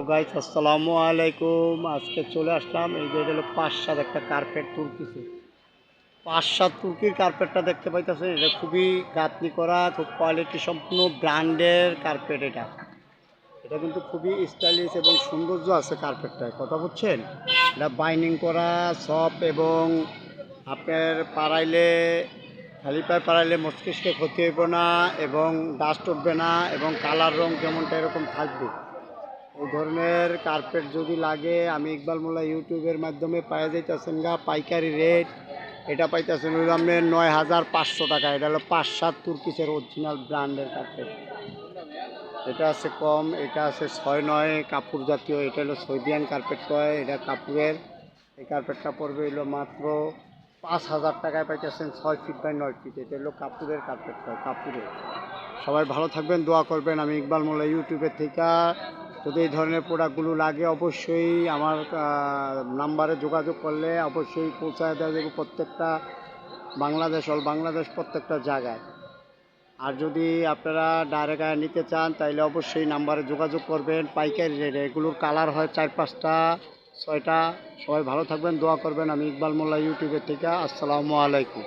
Guys আসসালামু আলাইকুম। আজকে চলে আসলাম, এই যে এটা হলো ৫-৭ একটা কার্পেট তুর্কিতে। ৫-৭ তুর্কির কার্পেটটা দেখতে পাইতেছেন, এটা খুবই গাঁথনি করা, খুব কোয়ালিটি সম্পূর্ণ ব্র্যান্ডের কার্পেট। এটা এটা কিন্তু খুবই স্টাইলিশ এবং সৌন্দর্য আছে কার্পেটটায়, কথা বুঝছেন। এটা বাইন্ডিং করা সফট এবং আপনার পাড়াইলে খালি পায়ে পাড়াইলে মস্তিষ্কে ক্ষতি হইব না এবং ডাস্ট উঠবে না এবং কালার রং যেমনটা এরকম থাকবে। এই ধরনের কার্পেট যদি লাগে, আমি ইকবাল মোল্লা ইউটিউবের মাধ্যমে পাওয়া যাইতেছেন গা পাইকারি রেট। এটা পাইতেছেন হইল আপনার ৯,৫০০ টাকা। এটা হলো ৫-৭ তুর্কিসের অরিজিনাল ব্র্যান্ডের কার্পেট। এটা আছে কম, এটা আছে ৬-৯ কাপড় জাতীয়। এটা হলো সৌদিয়ান কার্পেট কয়, এটা কাপড়ের। এই কার্পেটটা পড়বে হইলো মাত্র ৫,০০০ টাকায় পাইতেছেন, ৬ ফিট বাই ৯ ফিট। এটা হলো কাপড়ের কার্পেট কয়, কাপড়ের। সবাই ভালো থাকবেন, দোয়া করবেন। আমি ইকবাল মোল্লা ইউটিউবের থেকে যদি এই ধরনের প্রোডাক্টগুলো লাগে, অবশ্যই আমার নাম্বারে যোগাযোগ করলে অবশ্যই পৌঁছায় দেওয়া যাবে প্রত্যেকটা বাংলাদেশ, অল বাংলাদেশ, প্রত্যেকটা জায়গায়। আর যদি আপনারা ডাইরেক্ট নিতে চান তাহলে অবশ্যই নাম্বারে যোগাযোগ করবেন পাইকারি রেটে। এগুলোর কালার হয় ৪-৫টা ৬টা। সবাই ভালো থাকবেন, দোয়া করবেন। আমি ইকবাল মোল্লা ইউটিউবের থেকে। আসসালামু আলাইকুম।